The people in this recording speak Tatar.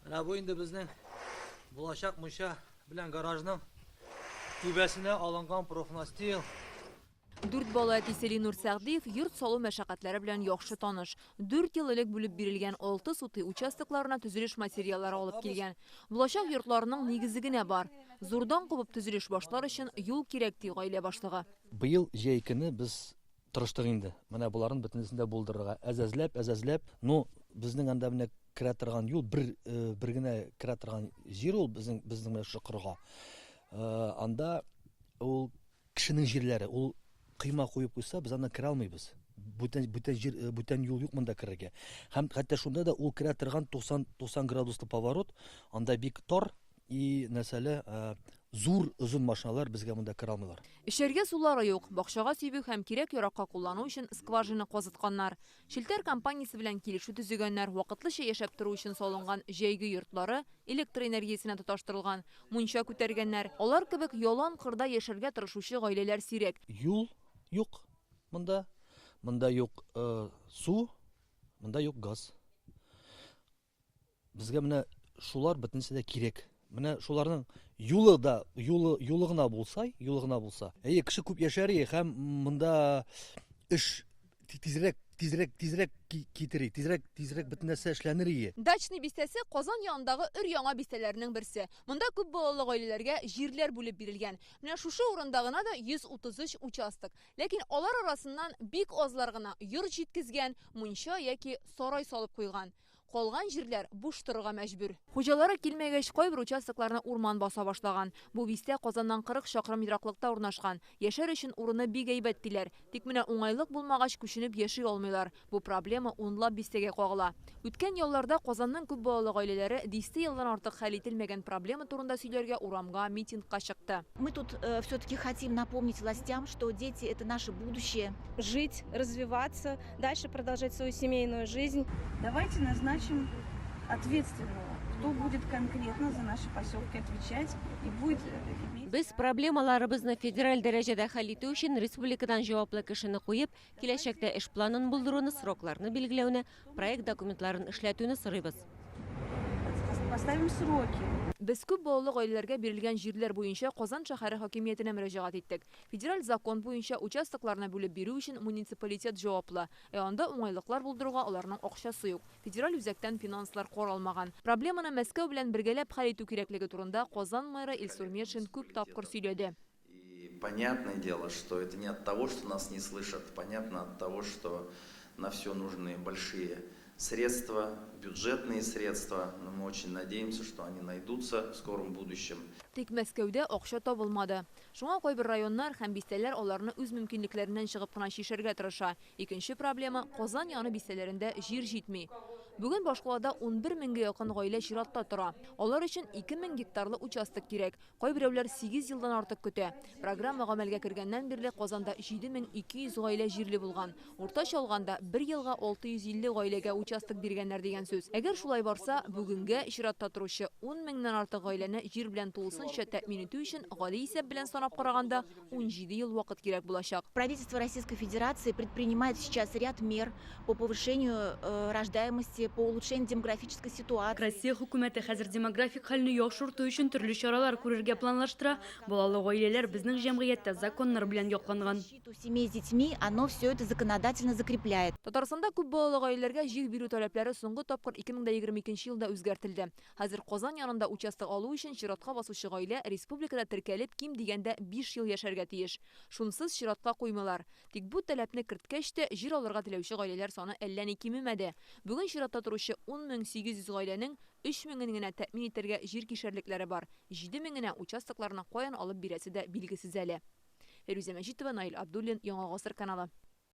Менә бу инде безнең булачак мунча белән гаражның түбәсенә алынган профнастил. 4 бала әтисе Ленур Сәгъдиев йорт салу мәшәкатьләре белән яхшы таныш. 4 ел элек бүлеп бирелгән 6 сутый участокларына төзелеш материаллары алып килгән. Булачак йортларының нигезе генә бар. Зурдан кубып төзелеш башлар өчен юл кирәк ди гаилә башлыгы. Быел җәй көне без тырыштык инде. Менә буларын бөтенесен дә булдырырга. Әзәзләп, но безнең анда менә керә торган юл бер генә керә торган җир ул безнең менә шу кырга. Анда ул кешенең җирләре, ул кыйма куеп куйса, без анда керә алмыйбыз. Бүтән юл юк монда керергә. Һәм хәтта шунда да ул керә торган 90 градуслы поворот, анда бик тар и нәрсәле зур озын машиналар безгә монда керә алмыйлар. Эшәргә сулары юк. Бакчага сөйбү һәм кирәк яракка куллану өчен скважина казытканнар. Шелтер компаниясе белән килешү төзегәннәр. Вакытлыча яшәп тору өчен салынган җәйге йортлары электр энергиясенә тоташтырылган. Мунча күтәргәннәр. Алар кебек ялан кырда яшәргә тырышучы гаиләләр сирәк. Юл юк монда. Монда юк су, монда юк газ. Безгә менә шулар бөтенесе дә кирәк. Менә шуларның юлы гына булса, кеше күп яшәр һәм монда эш тизрәк китери, тизрәк бөтен нәрсә эшләнер. Дачный бистәсе Казан янындагы өр-яңа бистәләрнең берсе. Монда күп балалы гаиләләргә җирләр бүлеп бирелгән. Менә шушы урында гына да 133 участок. Ләкин алар арасыннан бик азлар гына йорт җиткезгән, мунча яки сарай салып куйган. Калган җирләр буш торырга мәҗбүр. Хуҗалары килмәгәч, кайбер участокларны урман баса башлаган. Бу бистә Казаннан 40 чакрым ераклыкта урнашкан. Яшәр өчен урыны бик әйбәт диләр. Тик менә уңайлык булмагач күченеп яши алмыйлар. Бу проблема унлап бистәгә кагыла. Үткән елларда Казанның күп балалы гаиләләре 10 елдан артык хәл ителмәгән проблема турында сөйләргә урамга, митингка чыкты. Мы тут все-таки хотим напомнить властям, что дети – это наше будущее. Жить, развиваться, дальше продолжать свою семейную жизнь. Давайте назначим ответственного, кто будет конкретно за наши поселки отвечать и будет иметь... Без проблемаларыбызны федераль дәрәҗәдә хәл итү өчен республикадан җаваплы кешене куеп, киләчәктә эш планын булдыруны, срокларны билгеләүне, проект документларын эшләтүне сорыйбыз. Поставим сроки. Без күп балалы гаиләләргә бирелгән җирләр буенча Казан шәһәре хакимиятенә мөрәҗәгать иттек. Федераль закон буенча участокларны бүлеп бирү өчен муниципалитет җаваплы. Анда уңайлыклар булдыруга аларның акчасы юк. Федераль үзәктән финанслар каралмаган. Проблеманы Мәскәү белән бергәләп хәл итү кирәклеге турында Казан мэры Илсур Метшин күп тапкыр сөйләде. Понятное дело, что это не от того, что нас не слышат, понятно от того, что на все нужны большие средства, бюджетные средства, но мы очень надеемся, что они найдутся в скором будущем. Тик Мәскәүдә акча табылмады. Шуңа кайбер районнар һәм бистәләр аларны үз мөмкинлекләреннән чыгып кына чишәргә тырыша. Икенче проблема – Казан яны бистәләрендә җир җитми. Бүген Башкалада 11 меңгә якын гаилә чиратта тора. Алар өчен 2000 гектарлы участок кирәк. Кайберәүләр 8 елдан артык көтә. Программа гамәлгә кергәннән бирле Казанда 7200 гаилә җирле булган. Уртача алганда 1 елга 650 гаиләгә участок биргәннәр дигән сүз. Әгәр шулай барса, бүгенгә чиратта торучы 10 меңнән артык гаиләне җир белән тулысынча тәэмин итү өчен гади исәп белән санап караганда 17 ел вакыт кирәк булачак. Правительство Российской Федерации предпринимает сейчас ряд мер по повышению рождаемости, по улучшению демографической ситуации. Россия хөкүмәте хәзер демографик хәлне яхшырту өчен төрле чаралар күрергә планлаштыра. Балалы гаиләләр безнең җәмгыятьтә законнар белән якланган. Семей с детьми, оно все это законодательно закрепляет. Татарстанда күп балалы гаиләләргә җир бирү таләпләре соңгы тапкыр 2022 елда үзгәртелде. Хәзер Казан янында участок алу өчен чиратка басучы гаилә республикада теркәлеп ким дигәндә 5 ел яшәргә тиеш. Шунсыз чиратка куймалар. Тик бу таләпне керткәч тә җир алырга теләүче гаиләләр саны әллә ни кимемәде. Бүген чиратта торучы 10800 гаиләнең 3000 генә тәэмин итәргә җир кишәрлекләре бар. 7000 генә участокларны каян алып бирәсе дә билгесез әле. Фирүзә Мәҗитова, Наил Абдуллин, Яңа Гасыр каналы.